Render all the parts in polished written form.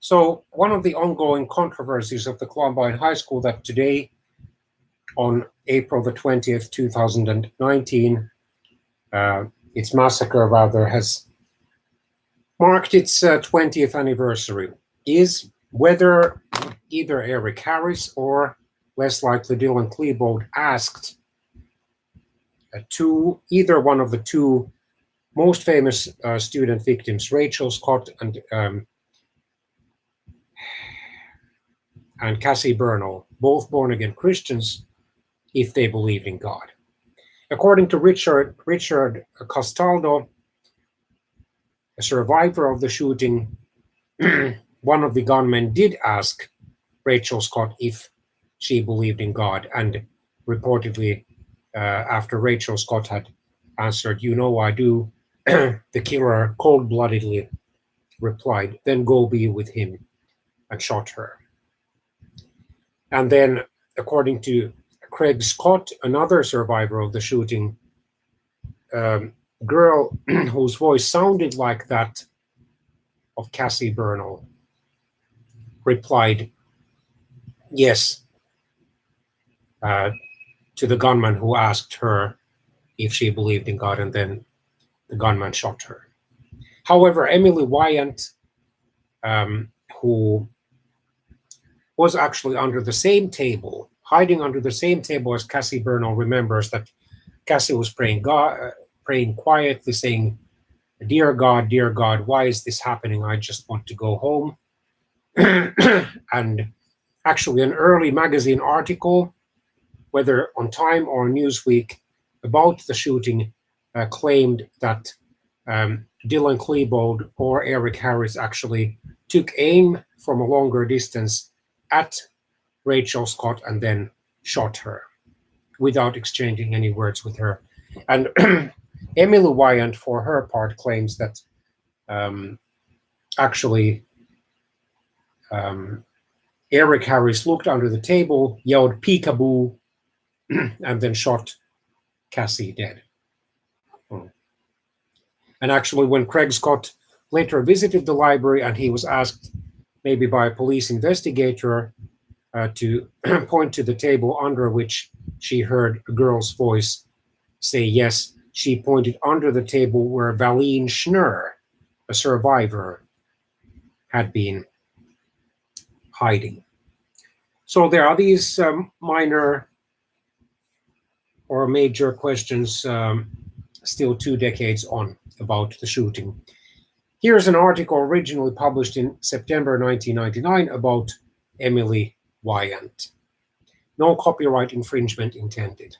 So one of the ongoing controversies of the Columbine High School that today, on April the 20th, 2019, its massacre rather has marked its 20th anniversary, is whether either Eric Harris or, less likely, Dylan Klebold asked either one of the two most famous student victims, Rachel Scott and Cassie Bernal, both born-again Christians, if they believed in God. According to Richard Castaldo, a survivor of the shooting, one of the gunmen did ask Rachel Scott if she believed in God, and reportedly, after Rachel Scott had answered, "You know I do," the killer cold-bloodedly replied, "Then go be with him," and shot her. And then, according to Craig Scott, another survivor of the shooting, girl whose voice sounded like that of Cassie Bernal, replied yes to the gunman who asked her if she believed in God, and then the gunman shot her. However, Emily Wyant, who was actually under the same table, hiding under the same table as Cassie Bernal, remembers that Cassie was praying quietly, saying, dear God, why is this happening? I just want to go home." And actually, an early magazine article, whether on Time or Newsweek, about the shooting claimed that Dylan Klebold or Eric Harris actually took aim from a longer distance at Rachel Scott and then shot her without exchanging any words with her. And Emily Wyant, for her part, claims that actually Eric Harris looked under the table, yelled peekaboo, and then shot Cassie dead. And actually, when Craig Scott later visited the library and he was asked, maybe by a police investigator, to point to the table under which she heard a girl's voice say yes, she pointed under the table where Valine Schnurr, a survivor, had been hiding. So there are these minor or major questions still 2 decades on about the shooting. Here's an article originally published in September 1999 about Emily Wyant. No copyright infringement intended.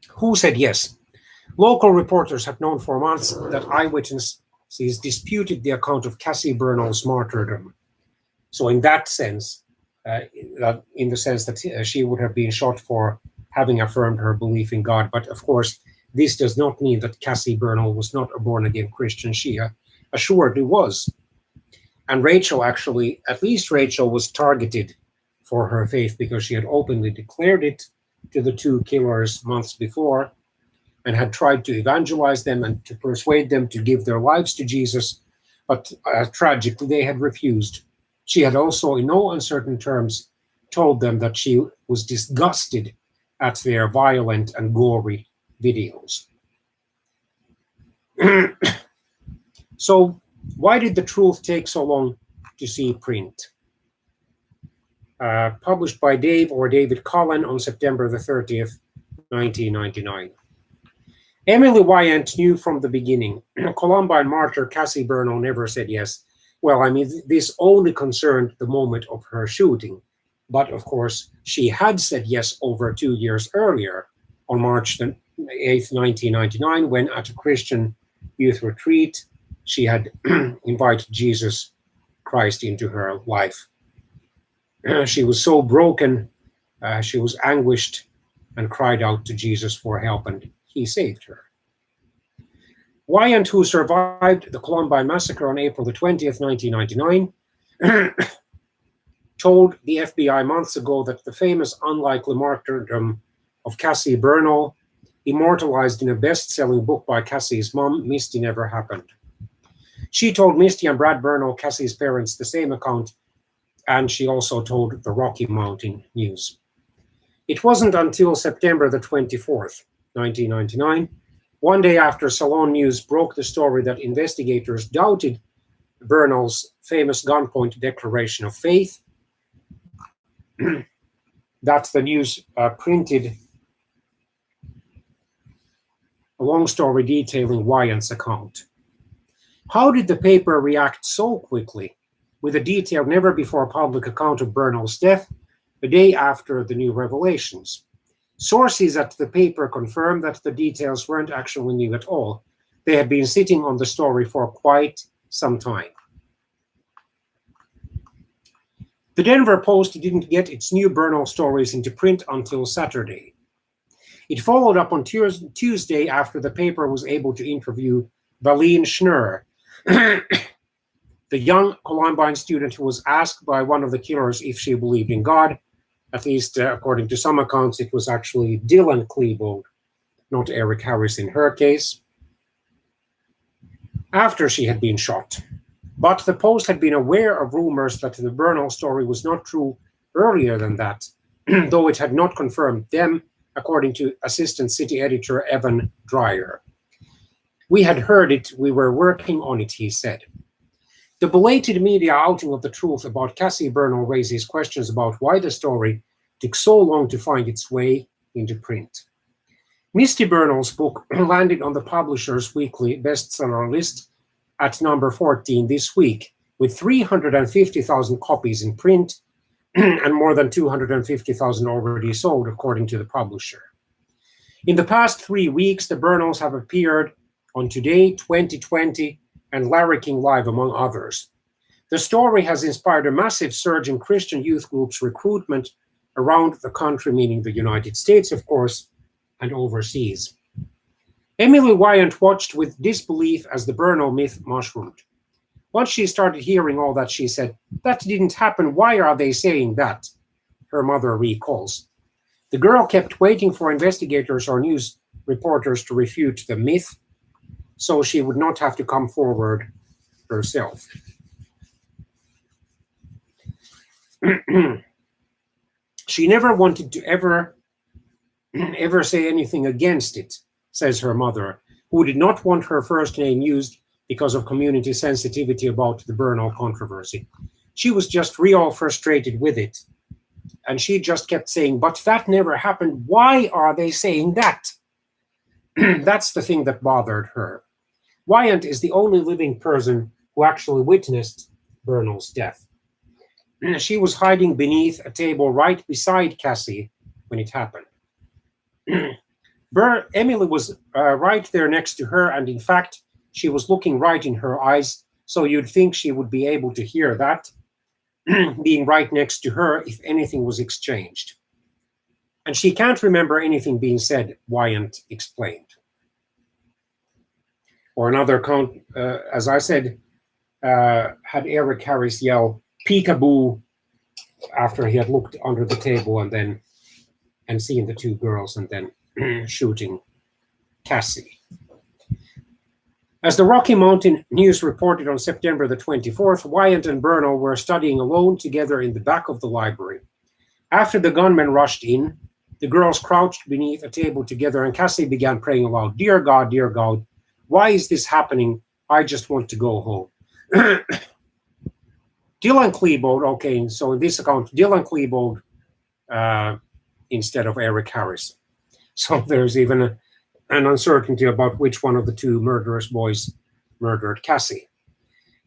Who said yes? Local reporters have known for months that eyewitnesses disputed the account of Cassie Bernal's martyrdom. So in that sense, in the sense that she would have been shot for having affirmed her belief in God. But of course, this does not mean that Cassie Bernal was not a born-again Christian. She assuredly was. And Rachel actually, at least Rachel, was targeted for her faith because she had openly declared it to the two killers months before and had tried to evangelize them and to persuade them to give their lives to Jesus. But tragically, they had refused. She had also, in no uncertain terms, told them that she was disgusted at their violent and gory videos. So why did the truth take so long to see print? Published by David Cullen on September the 30th, 1999. Emily Wyant knew from the beginning. Columbine martyr Cassie Bernal never said yes. Well, I mean, this only concerned the moment of her shooting. But of course, she had said yes over 2 years earlier, on March 8th, 1999, when at a Christian youth retreat, she had invited Jesus Christ into her life. She was so broken, she was anguished and cried out to Jesus for help, and he saved her. Wyant, who survived the Columbine Massacre on April the 20th, 1999, told the FBI months ago that the famous unlikely martyrdom of Cassie Bernal, immortalized in a best-selling book by Cassie's mom, Misty, never happened. She told Misty and Brad Bernal, Cassie's parents, the same account, and she also told the Rocky Mountain News. It wasn't until September the 24th, 1999, one day after Salon News broke the story that investigators doubted Bernal's famous gunpoint declaration of faith, that the news printed a long story detailing Wyant's account. How did the paper react so quickly with a detailed, never before public account of Bernal's death the day after the new revelations? Sources at the paper confirmed that the details weren't actually new at all. They had been sitting on the story for quite some time. The Denver Post didn't get its new Bernal stories into print until Saturday. It followed up on Tuesday after the paper was able to interview Valine Schnurr, the young Columbine student who was asked by one of the killers if she believed in God. At least according to some accounts, it was actually Dylan Klebold, not Eric Harris in her case, after she had been shot. But the Post had been aware of rumors that the Bernal story was not true earlier than that, though it had not confirmed them, according to assistant city editor Evan Dreyer. We had heard it, we were working on it, he said. The belated media outing of the truth about Cassie Bernal raises questions about why the story took so long to find its way into print. Misty Bernal's book landed on the publisher's weekly bestseller list at number 14 this week, with 350,000 copies in print and more than 250,000 already sold, according to the publisher. In the past 3 weeks, the Bernals have appeared on Today, 2020, and Larry King Live, among others. The story has inspired a massive surge in Christian youth groups' recruitment around the country, meaning the United States, of course, and overseas. Emily Wyant watched with disbelief as the Bernal myth mushroomed. Once she started hearing all that, she said, "That didn't happen. Why are they saying that?" Her mother recalls. The girl kept waiting for investigators or news reporters to refute the myth, so she would not have to come forward herself. She never wanted to ever say anything against it, says her mother, who did not want her first name used because of community sensitivity about the Bernal controversy. She was just real frustrated with it. And she just kept saying, "But that never happened. Why are they saying that?" That's the thing that bothered her. Wyant is the only living person who actually witnessed Bernal's death. She was hiding beneath a table right beside Cassie when it happened. Emily was right there next to her, and in fact, she was looking right in her eyes, so you'd think she would be able to hear that, being right next to her if anything was exchanged. And she can't remember anything being said, Wyant explained. Or another account, as I said, had Eric Harris yell "peekaboo" after he had looked under the table and seen the two girls and then shooting Cassie. As the Rocky Mountain News reported on September the 24th, Wyant and Bernal were studying alone together in the back of the library. After the gunmen rushed in, the girls crouched beneath a table together and Cassie began praying aloud, dear God, why is this happening? I just want to go home." Dylan Klebold, okay, so in this account, Dylan Klebold instead of Eric Harris. So there's even an uncertainty about which one of the two murderous boys murdered Cassie.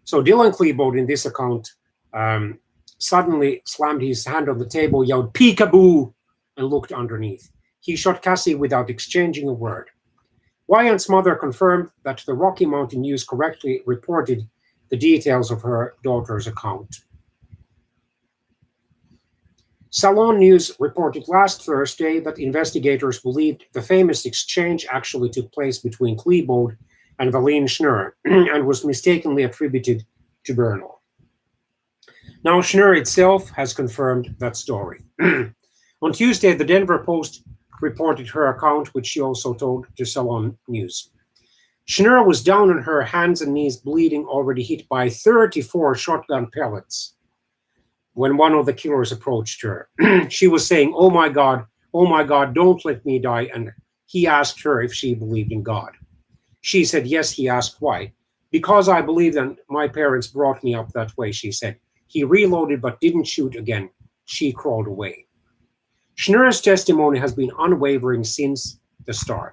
So Dylan Klebold in this account suddenly slammed his hand on the table, yelled "peekaboo," and looked underneath. He shot Cassie without exchanging a word. Wyant's mother confirmed that the Rocky Mountain News correctly reported the details of her daughter's account. Salon News reported last Thursday that investigators believed the famous exchange actually took place between Klebold and Valine Schnurr and was mistakenly attributed to Bernal. Now, Schnurr itself has confirmed that story. On Tuesday, the Denver Post reported her account, which she also told to Salon News. Schnurr was down on her hands and knees, bleeding, already hit by 34 shotgun pellets when one of the killers approached her. She was saying, oh my God, don't let me die. And he asked her if she believed in God. She said, yes. He asked why. Because I believe that my parents brought me up that way, she said. He reloaded but didn't shoot again. She crawled away. Schnurr's testimony has been unwavering since the start.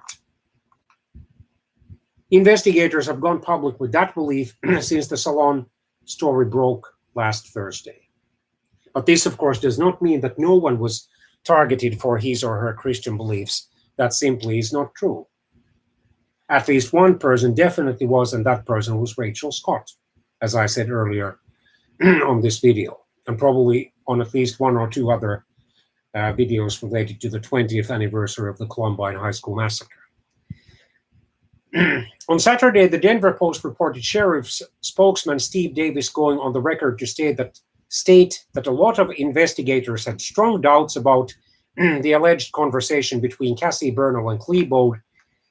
Investigators have gone public with that belief since the Salon story broke last Thursday. But this, of course, does not mean that no one was targeted for his or her Christian beliefs. That simply is not true. At least one person definitely was, and that person was Rachel Scott, as I said earlier on this video, and probably on at least one or two other videos related to the 20th anniversary of the Columbine High School massacre. On Saturday, the Denver Post reported sheriff's spokesman Steve Davis going on the record to state that a lot of investigators had strong doubts about the alleged conversation between Cassie Bernal and Klebold,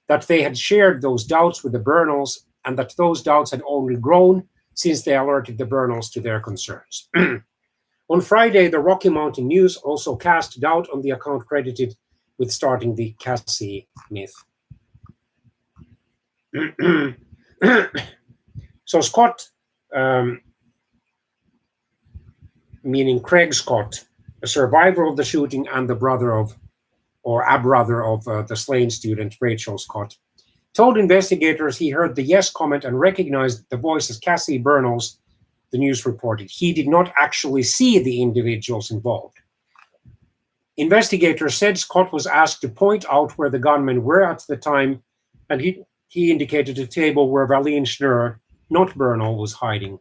that they had shared those doubts with the Bernals, and that those doubts had only grown since they alerted the Bernals to their concerns. On Friday, the Rocky Mountain News also cast doubt on the account credited with starting the Cassie myth. So Scott, meaning Craig Scott, a survivor of the shooting and the brother of, or a brother of the slain student, Rachel Scott, told investigators he heard the yes comment and recognized the voice as Cassie Bernal's, the news reported. He did not actually see the individuals involved. Investigators said Scott was asked to point out where the gunmen were at the time, and he indicated a table where Valine Schnurr, not Bernal, was hiding.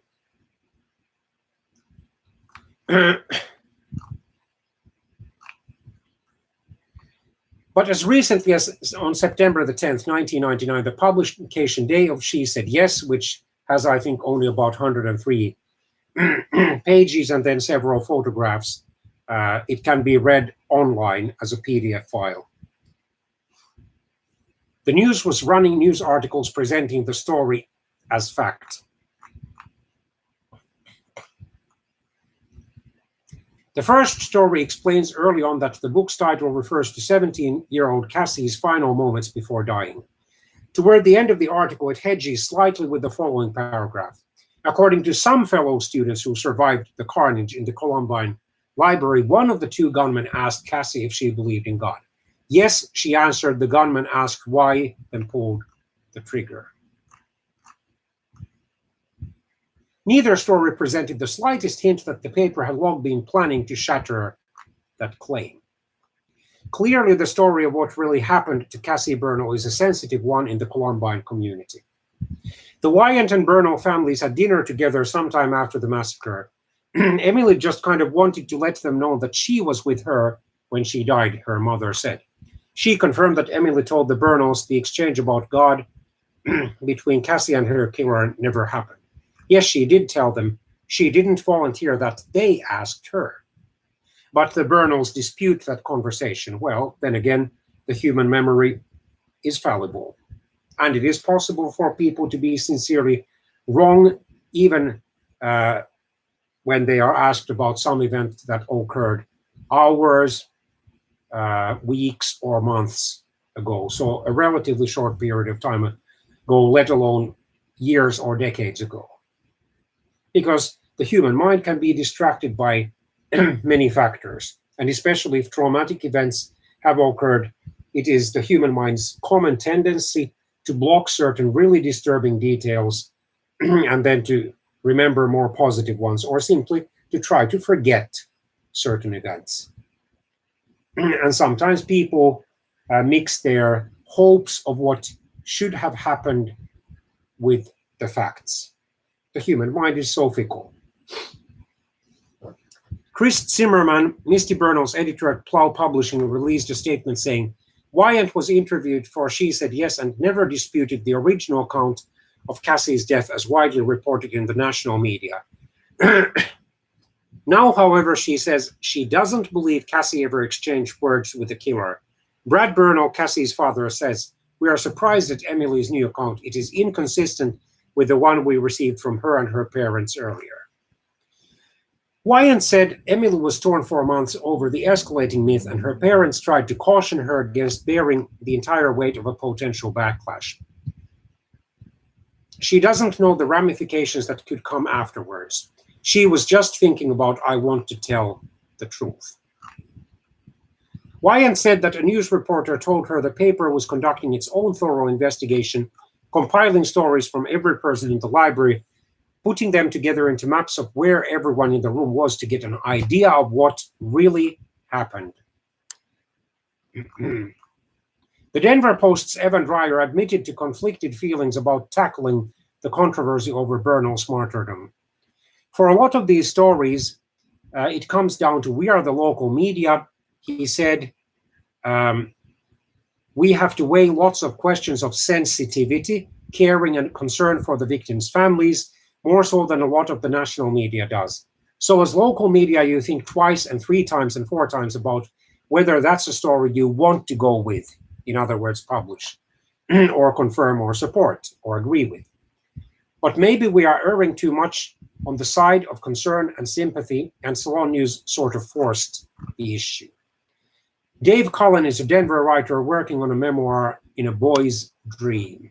But as recently as on September the 10th, 1999, the publication day of She Said Yes, which has, I think, only about 103 pages and then several photographs, it can be read online as a PDF file. The news was running news articles presenting the story as fact. The first story explains early on that the book's title refers to 17-year-old Cassie's final moments before dying. Toward the end of the article, it hedges slightly with the following paragraph. According to some fellow students who survived the carnage in the Columbine library, one of the two gunmen asked Cassie if she believed in God. Yes, she answered. The gunman asked why, then pulled the trigger. Neither story presented the slightest hint that the paper had long been planning to shatter that claim. Clearly, the story of what really happened to Cassie Bernal is a sensitive one in the Columbine community. The Wyant and Bernal families had dinner together sometime after the massacre. Emily just kind of wanted to let them know that she was with her when she died, her mother said. She confirmed that Emily told the Bernals the exchange about God between Cassie and her killer never happened. Yes, she did tell them she didn't volunteer that they asked her. But the Bernals dispute that conversation. Well, then again, the human memory is fallible. And it is possible for people to be sincerely wrong, even when they are asked about some event that occurred hours, weeks, or months ago. So a relatively short period of time ago, let alone years or decades ago. Because the human mind can be distracted by many factors, and especially if traumatic events have occurred, it is the human mind's common tendency to block certain really disturbing details and then to remember more positive ones, or simply to try to forget certain events. And sometimes people mix their hopes of what should have happened with the facts. The human mind is so fickle. Chris Zimmerman, Misty Bernal's editor at Plow Publishing, released a statement saying, Wyant was interviewed for She Said Yes and never disputed the original account of Cassie's death as widely reported in the national media. Now, however, she says she doesn't believe Cassie ever exchanged words with the killer. Brad Burnell, Cassie's father, says, "We are surprised at Emily's new account. It is inconsistent with the one we received from her and her parents earlier." Wyant said Emily was torn for months over the escalating myth, and her parents tried to caution her against bearing the entire weight of a potential backlash. She doesn't know the ramifications that could come afterwards. She was just thinking about, "I want to tell the truth." Wyant said that a news reporter told her the paper was conducting its own thorough investigation, compiling stories from every person in the library, putting them together into maps of where everyone in the room was to get an idea of what really happened. The Denver Post's Evan Dreyer admitted to conflicted feelings about tackling the controversy over Burnell's martyrdom. For a lot of these stories, it comes down to we are the local media. He said, we have to weigh lots of questions of sensitivity, caring, and concern for the victims' families, more so than a lot of the national media does. So as local media, you think twice and 3 times and 4 times about whether that's a story you want to go with, in other words, publish, or confirm or support or agree with. But maybe we are erring too much on the side of concern and sympathy, and Salon News sort of forced the issue. Dave Cullen is a Denver writer working on a memoir, In a Boy's Dream.